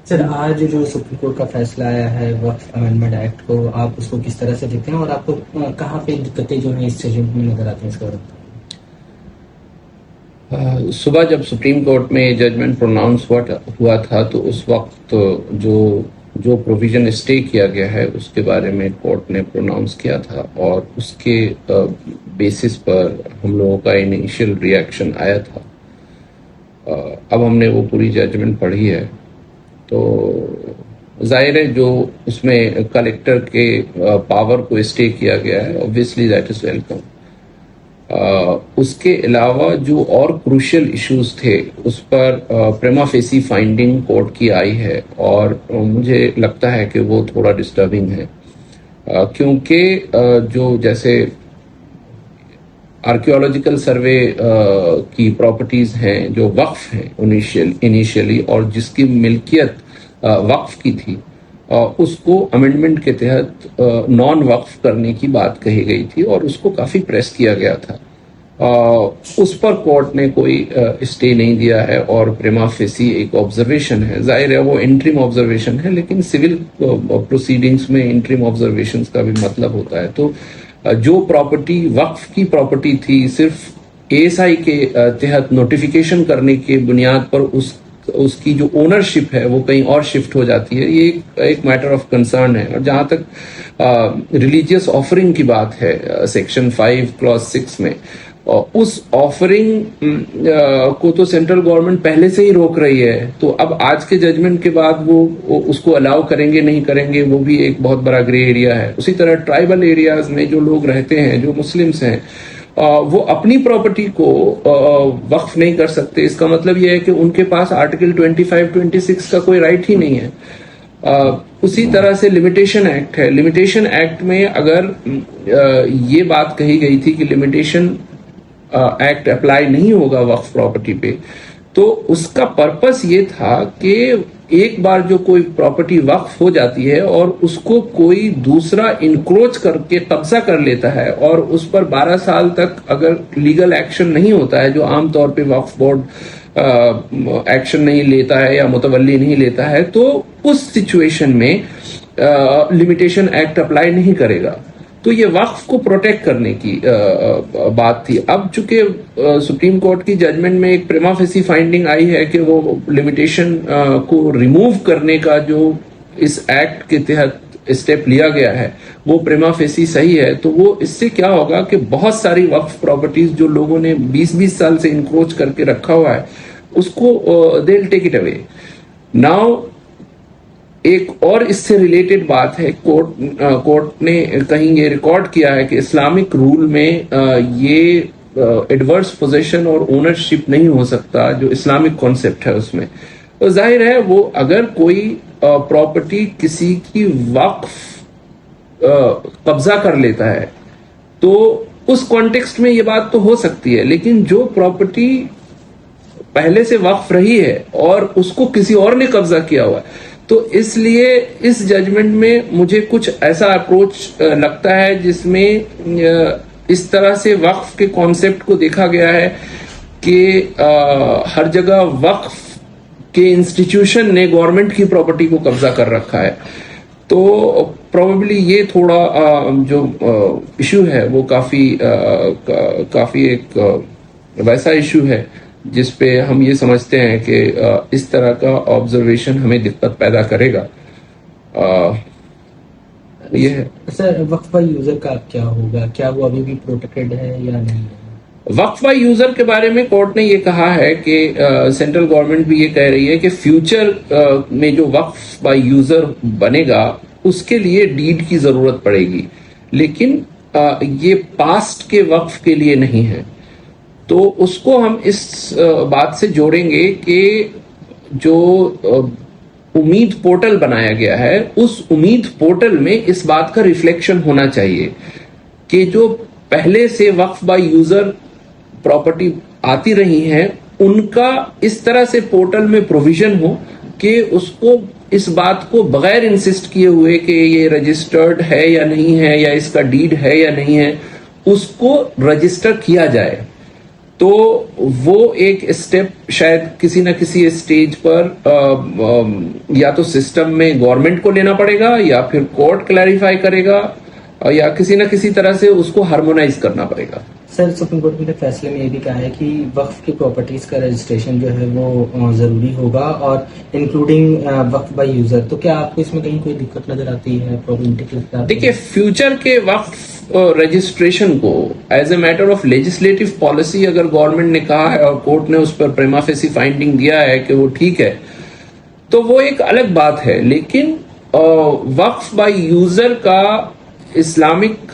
Sir, आज जो supreme court का फैसला आया है वक्फ अमेंडमेंट एक्ट को, आप उसको किस तरह से देखते हैं और आपको कहाँ पे दिक्कतें जो हैं इस जजमेंट में नजर आती हैं इसके बारे में? सुबह जब सुप्रीम कोर्ट में जजमेंट प्रोनाउंस हुआ था तो उस वक्त जो जो प्रोविजन स्टे किया गया है उसके बारे में कोर्ट ने प्रोनाउंस किया था और उसके बेसिस पर हम लोगों का इनिशियल रिएक्शन आया था। अब हमने वो पूरी जजमेंट पढ़ी है तो जाहिर है जो उसमें कलेक्टर के पावर को स्टे किया गया है, ऑब्वियसली दैट इज वेलकम। उसके अलावा जो और क्रूशियल इश्यूज थे उस पर प्रेमा फेसी फाइंडिंग कोर्ट की आई है और मुझे लगता है कि वो थोड़ा डिस्टर्बिंग है, क्योंकि जो जैसे आर्कियोलॉजिकल सर्वे की प्रॉपर्टीज हैं जो वक्फ हैं इनिशियली और जिसकी मिल्कियत वक्फ की थी, उसको अमेंडमेंट के तहत नॉन वक्फ करने की बात कही गई थी और उसको काफी प्रेस किया गया था। उस पर कोर्ट ने कोई स्टे नहीं दिया है और प्रेमा फेसी एक ऑब्जर्वेशन है, जाहिर है वो इंटरिम ऑब्जर्वेशन है, लेकिन सिविल प्रोसीडिंग्स में इंटरिम ऑब्जर्वेशन का भी मतलब होता है। तो जो प्रॉपर्टी वक्फ की प्रॉपर्टी थी सिर्फ एएसआई के तहत नोटिफिकेशन करने के बुनियाद पर उसकी जो ओनरशिप है वो कहीं और शिफ्ट हो जाती है, ये एक मैटर ऑफ कंसर्न है। और जहां तक रिलीजियस ऑफरिंग की बात है सेक्शन 5 क्लॉज 6 में, उस ऑफरिंग को तो सेंट्रल गवर्नमेंट पहले से ही रोक रही है, तो अब आज के जजमेंट के बाद वो उसको अलाउ करेंगे नहीं करेंगे वो भी एक बहुत बड़ा ग्रे एरिया है। उसी तरह ट्राइबल एरियाज में जो लोग रहते हैं, जो मुस्लिम्स हैं, वो अपनी प्रॉपर्टी को वक्फ नहीं कर सकते। इसका मतलब यह है कि उनके पास आर्टिकल 25-26 का कोई राइट ही नहीं है। उसी तरह से लिमिटेशन एक्ट है। लिमिटेशन एक्ट में अगर ये बात कही गई थी कि लिमिटेशन एक्ट अप्लाई नहीं होगा वक्फ प्रॉपर्टी पे, तो उसका पर्पस ये था कि एक बार जो कोई प्रॉपर्टी वक्फ हो जाती है और उसको कोई दूसरा इंक्रोच करके कब्जा कर लेता है और उस पर 12 साल तक अगर लीगल एक्शन नहीं होता है, जो आमतौर पे वक्फ बोर्ड एक्शन नहीं लेता है या मुतवल्ली नहीं लेता है, तो उस सिचुएशन में लिमिटेशन एक्ट अप्लाई नहीं करेगा। तो ये वक्फ को प्रोटेक्ट करने की बात थी। अब चूंकि सुप्रीम कोर्ट की जजमेंट में एक प्रेमा फेसी फाइंडिंग आई है कि वो लिमिटेशन को रिमूव करने का जो इस एक्ट के तहत स्टेप लिया गया है वो प्रेमा फेसी सही है, तो वो इससे क्या होगा कि बहुत सारी वक्फ प्रॉपर्टीज जो लोगों ने 20-20 साल से इंक्रोच करके रखा हुआ है उसको they will take it away. Now एक और इससे रिलेटेड बात है, कोर्ट ने कहीं ये रिकॉर्ड किया है कि इस्लामिक रूल में ये एडवर्स पोजेशन और ओनरशिप नहीं हो सकता, जो इस्लामिक कॉन्सेप्ट है उसमें। तो जाहिर है वो अगर कोई प्रॉपर्टी किसी की वक्फ कब्जा कर लेता है तो उस कॉन्टेक्स्ट में ये बात तो हो सकती है, लेकिन जो प्रॉपर्टी पहले से वक्फ रही है और उसको किसी और ने कब्जा किया हुआ है, तो इसलिए इस जजमेंट में मुझे कुछ ऐसा अप्रोच लगता है जिसमें इस तरह से वक्फ के कॉन्सेप्ट को देखा गया है कि हर जगह वक्फ के इंस्टीट्यूशन ने गवर्नमेंट की प्रॉपर्टी को कब्जा कर रखा है। तो प्रोबेबली ये थोड़ा जो इशू है वो काफी एक वैसा इशू है जिसपे हम ये समझते हैं कि इस तरह का ऑब्जर्वेशन हमें दिक्कत पैदा करेगा। ये है। सर, वक्फ बाय यूजर का क्या होगा? क्या वो अभी भी प्रोटेक्टेड है या नहीं है? वक्फ बाय यूजर के बारे में कोर्ट ने ये कहा है कि सेंट्रल गवर्नमेंट भी ये कह रही है कि फ्यूचर में जो वक्फ बाय यूजर बनेगा उसके लिए डीड की जरूरत पड़ेगी, लेकिन ये पास्ट के वक्फ के लिए नहीं है। तो उसको हम इस बात से जोड़ेंगे कि जो उम्मीद पोर्टल बनाया गया है उस उम्मीद पोर्टल में इस बात का रिफ्लेक्शन होना चाहिए कि जो पहले से वक्फ बाय यूजर प्रॉपर्टी आती रही हैं उनका इस तरह से पोर्टल में प्रोविजन हो कि उसको इस बात को बगैर इंसिस्ट किए हुए कि ये रजिस्टर्ड है या नहीं है या इसका डीड है या नहीं है, उसको रजिस्टर किया जाए। तो वो एक स्टेप शायद किसी ना किसी स्टेज पर या तो सिस्टम में गवर्नमेंट को लेना पड़ेगा या फिर कोर्ट क्लैरिफाई करेगा या किसी ना किसी तरह से उसको हार्मोनाइज करना पड़ेगा। सर, सुप्रीम कोर्ट ने फैसले में ये भी कहा है कि वक्फ की प्रॉपर्टीज का रजिस्ट्रेशन जो है वो जरूरी होगा और इंक्लूडिंग वक्फ बाय यूजर। तो क्या आपको इसमें कहीं कोई दिक्कत नजर आती है, प्रॉब्लमेटिक लगता है? देखिए, फ्यूचर के वक्फ रजिस्ट्रेशन को as a matter of legislative policy अगर गवर्नमेंट ने कहा है और कोर्ट ने उस पर प्रिमा फेसी फाइंडिंग दिया है कि वो ठीक है, तो वो एक अलग बात है। लेकिन वक्फ बाय यूजर का इस्लामिक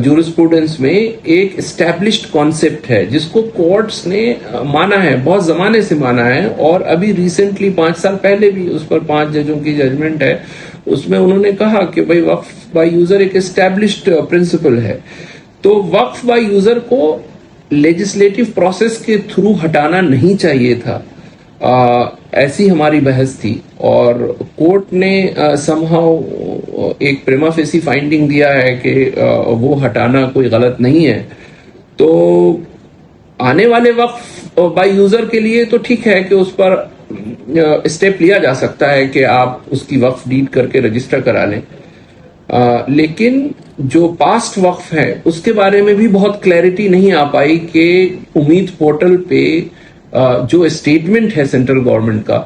जूरिस्प्रूडेंस में एक एस्टैब्लिश्ड कॉन्सेप्ट है जिसको कोर्ट्स ने माना है, बहुत जमाने से माना है। और अभी रिसेंटली 5 साल पहले भी उस पर 5 जजों की जजमेंट है, उसमें उन्होंने कहा कि भाई वक्फ बाय यूजर एक एस्टैब्लिश्ड प्रिंसिपल है। तो वक्फ बाय यूजर को लेजिस्लेटिव प्रोसेस के थ्रू हटाना नहीं चाहिए था, ऐसी हमारी बहस थी। और कोर्ट ने समहाउ एक प्रिमा फेसी फाइंडिंग दिया है कि वो हटाना कोई गलत नहीं है। तो आने वाले वक्फ बाय यूजर के लिए तो ठीक है कि उस पर स्टेप लिया जा सकता है कि आप उसकी वक्फ डीड करके रजिस्टर करा लें। लेकिन जो पास्ट वक्फ है उसके बारे में भी बहुत क्लैरिटी नहीं आ पाई कि उम्मीद पोर्टल पे जो स्टेटमेंट है सेंट्रल गवर्नमेंट का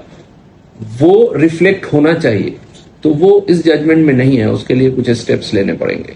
वो रिफ्लेक्ट होना चाहिए। तो वो इस जजमेंट में नहीं है, उसके लिए कुछ स्टेप्स लेने पड़ेंगे।